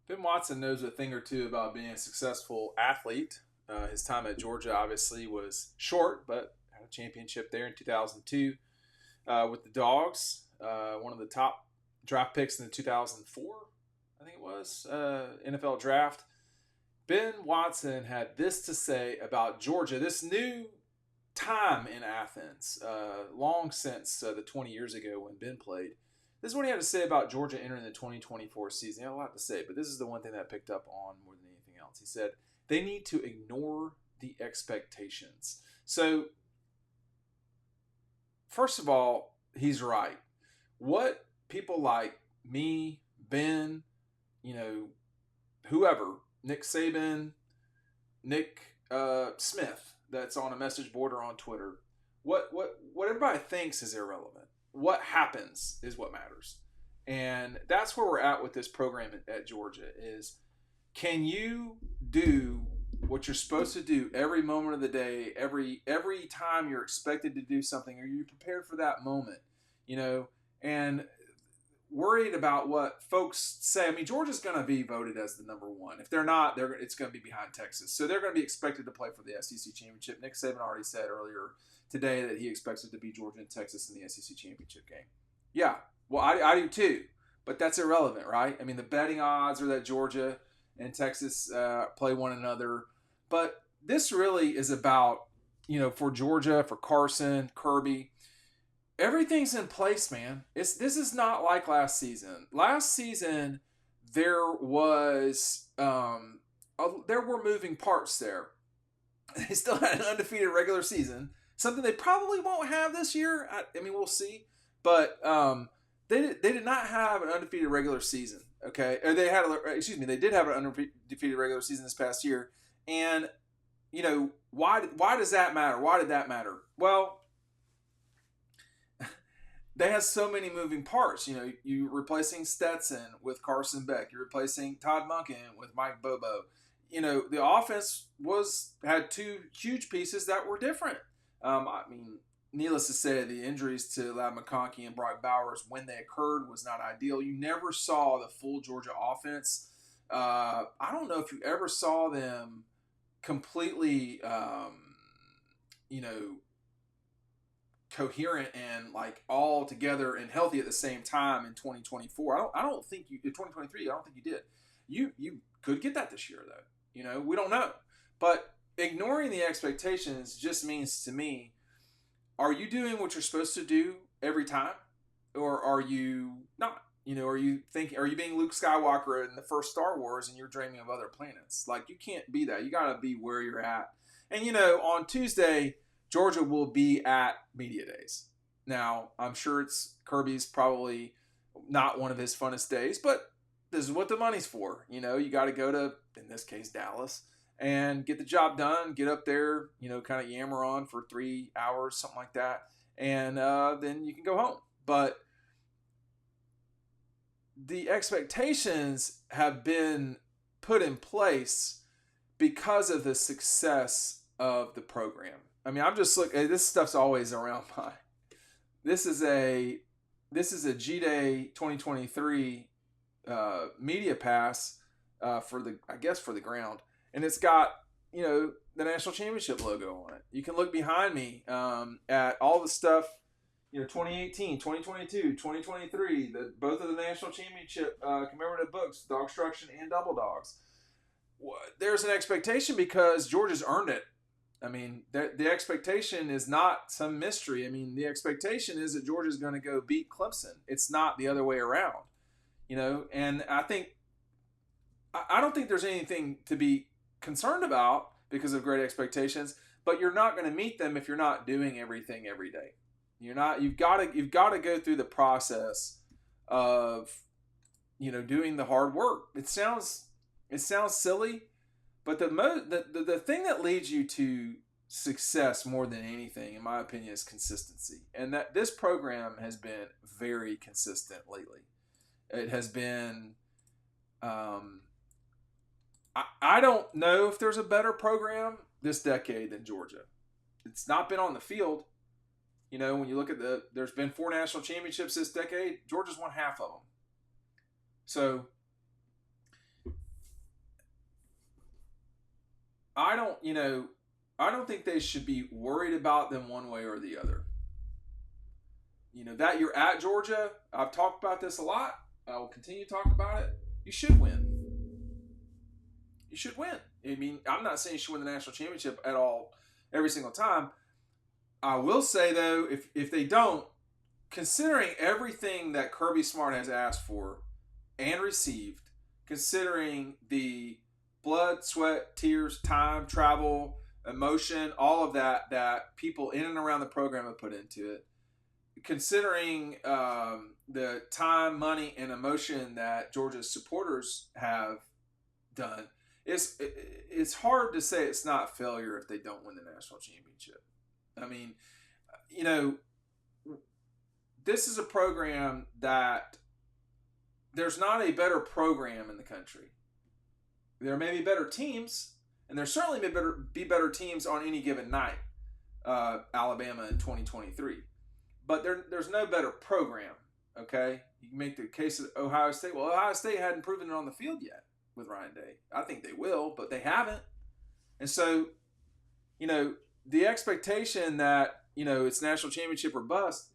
Ben Watson knows a thing or two about being a successful athlete. His time at Georgia obviously was short, but had a championship there in 2002 with the Dawgs, one of the top draft picks in the 2004, I think it was, NFL draft. Ben Watson had this to say about Georgia, this new time in Athens, long since the 20 years ago when Ben played. This is what he had to say about Georgia entering the 2024 season. He had a lot to say, but this is the one thing that I picked up on more than anything else. He said, they need to ignore the expectations. So, first of all, he's right. What people like me, Ben, whoever, Nick Saban, Nick Smith, that's on a message board or on Twitter, what everybody thinks is irrelevant. What happens is what matters. And that's where we're at with this program at Georgia is, can you do what you're supposed to do every moment of the day, every time you're expected to do something? Are you prepared for that moment? And worried about what folks say. I mean, Georgia's going to be voted as the number one. If they're not, it's going to be behind Texas. So they're going to be expected to play for the SEC championship. Nick Saban already said earlier today that he expects it to be Georgia and Texas in the SEC championship game. Yeah, well, I do too, but that's irrelevant, right? I mean, the betting odds are that Georgia and Texas play one another, but this really is about, for Georgia, for Carson, Kirby, everything's in place, man. This is not like last season. Last season, there was there were moving parts there. They still had an undefeated regular season, something they probably won't have this year. I mean, we'll see, but they did not have an undefeated regular season. Okay, or they did have an undefeated regular season this past year, and why does that matter? Why did that matter? Well, they have so many moving parts. You're replacing Stetson with Carson Beck. You're replacing Todd Monken with Mike Bobo. The offense had two huge pieces that were different. Needless to say, the injuries to Ladd McConkey and Brock Bowers, when they occurred, was not ideal. You never saw the full Georgia offense. I don't know if you ever saw them completely, coherent and like all together and healthy at the same time in 2024. I don't think you in 2023. I don't think you did. You could get that this year though. We don't know. But ignoring the expectations just means to me, are you doing what you're supposed to do every time, or are you not? Are you being Luke Skywalker in the first Star Wars and you're dreaming of other planets? Like, you can't be that. You got to be where you're at. And on Tuesday, Georgia will be at Media Days. Now, I'm sure Kirby's probably not one of his funnest days, but this is what the money's for. You got to go to, in this case, Dallas, and get the job done, get up there, kind of yammer on for 3 hours, something like that, and then you can go home. But the expectations have been put in place because of the success of the program. I mean, I'm just looking. This stuff's always around my. This is a G-Day 2023 media pass for the ground, and it's got the national championship logo on it. You can look behind me at all the stuff. 2018, 2022, 2023, both of the national championship commemorative books, Dogstruction and Double Dogs. There's an expectation because Georgia's earned it. I mean, the expectation is not some mystery. I mean, the expectation is that Georgia's going to go beat Clemson. It's not the other way around, and I don't think there's anything to be concerned about because of great expectations, but you're not going to meet them if you're not doing everything every day. You've got to go through the process of, doing the hard work. It sounds silly, but the thing that leads you to success more than anything, in my opinion, is consistency. And that this program has been very consistent lately. It has been, I don't know if there's a better program this decade than Georgia. It's not been on the field. When you look at there's been 4 national championships this decade. Georgia's won half of them. So I don't think they should be worried about them one way or the other. That you're at Georgia, I've talked about this a lot. I will continue to talk about it. You should win. You should win. I mean, I'm not saying you should win the national championship at all every single time. I will say, though, if they don't, considering everything that Kirby Smart has asked for and received, considering the blood, sweat, tears, time, travel, emotion, all of that people in and around the program have put into it, considering the time, money, and emotion that Georgia's supporters have done, it's hard to say it's not failure if they don't win the national championship. I mean, this is a program that there's not a better program in the country. There may be better teams, and there certainly may be better teams on any given night, Alabama in 2023. But there's no better program, okay? You can make the case of Ohio State. Well, Ohio State hadn't proven it on the field yet with Ryan Day. I think they will, but they haven't. And so, the expectation that, it's national championship or bust,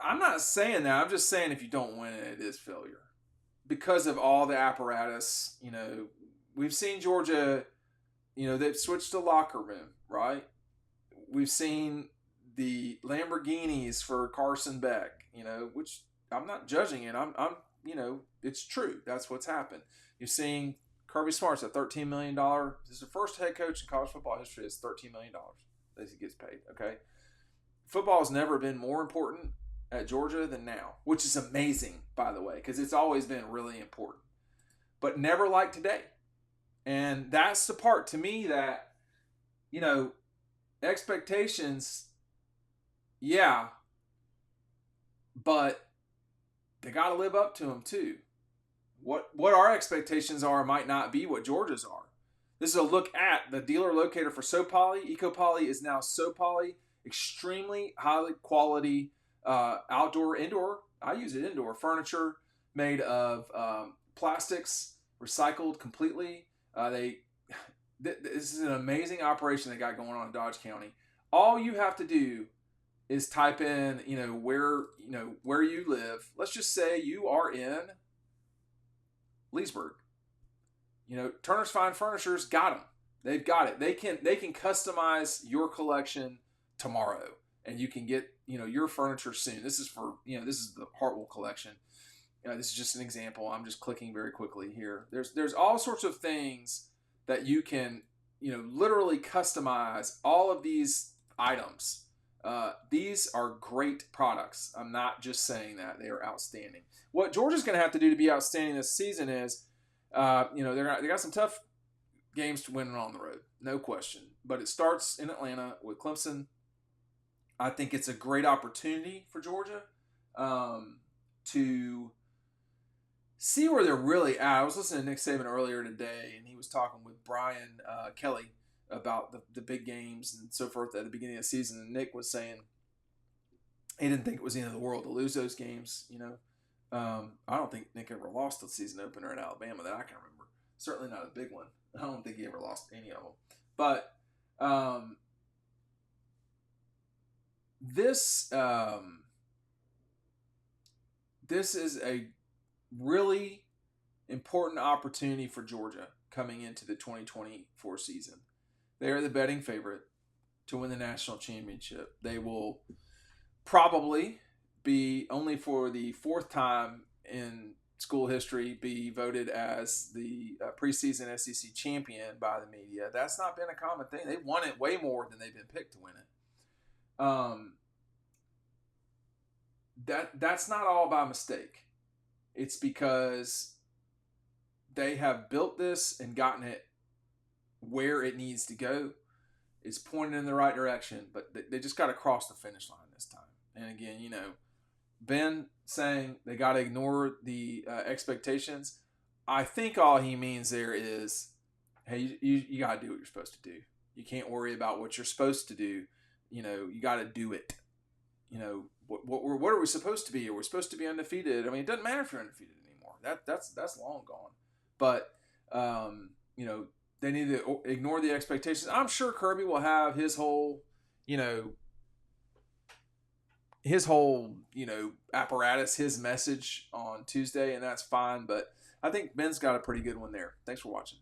I'm not saying that. I'm just saying if you don't win it, it is failure. Because of all the apparatus, we've seen Georgia, they've switched the locker room, right? We've seen the Lamborghinis for Carson Beck, which I'm not judging it. I'm it's true. That's what's happened. You're seeing Kirby Smart's at $13 million. This is the first head coach in college football history that's $13 million that he gets paid, okay? Football has never been more important at Georgia than now, which is amazing, by the way, because it's always been really important, but never like today. And that's the part to me that, expectations, yeah, but they got to live up to them too. What our expectations are might not be what Georgia's are. This is a look at the dealer locator for Sopoly. Ecopoly is now Sopoly. Extremely high quality outdoor, indoor. I use it indoor furniture made of plastics, recycled completely. This is an amazing operation they got going on in Dodge County. All you have to do is type in, where you live. Let's just say you are in Leesburg. Turner's Fine Furniture's got them. They've got it. They can customize your collection tomorrow, and you can get your furniture soon. This is for this is the Hartwell collection. This is just an example. I'm just clicking very quickly here. There's all sorts of things that you can literally customize all of these items. These are great products. I'm not just saying that. They are outstanding. What Georgia's going to have to do to be outstanding this season is, they got some tough games to win on the road, no question. But it starts in Atlanta with Clemson. I think it's a great opportunity for Georgia to see where they're really at. I was listening to Nick Saban earlier today, and he was talking with Brian Kelly about the big games and so forth at the beginning of the season. And Nick was saying he didn't think it was the end of the world to lose those games. I don't think Nick ever lost the season opener in Alabama that I can remember. Certainly not a big one. I don't think he ever lost any of them. But this is a really important opportunity for Georgia coming into the 2024 season. They are the betting favorite to win the national championship. They will probably be, only for the fourth time in school history, be voted as the preseason SEC champion by the media. That's not been a common thing. They've won it way more than they've been picked to win it. That's not all by mistake. It's because they have built this and gotten it where it needs to go. It's pointed in the right direction, but they just got to cross the finish line this time. And again, Ben saying they got to ignore the expectations. I think all he means there is, hey, you got to do what you're supposed to do. You can't worry about what you're supposed to do. You got to do it. What are we supposed to be? Are we supposed to be undefeated? I mean, it doesn't matter if you're undefeated anymore. That's long gone. But they need to ignore the expectations. I'm sure Kirby will have his whole, apparatus, his message on Tuesday, and that's fine. But I think Ben's got a pretty good one there. Thanks for watching.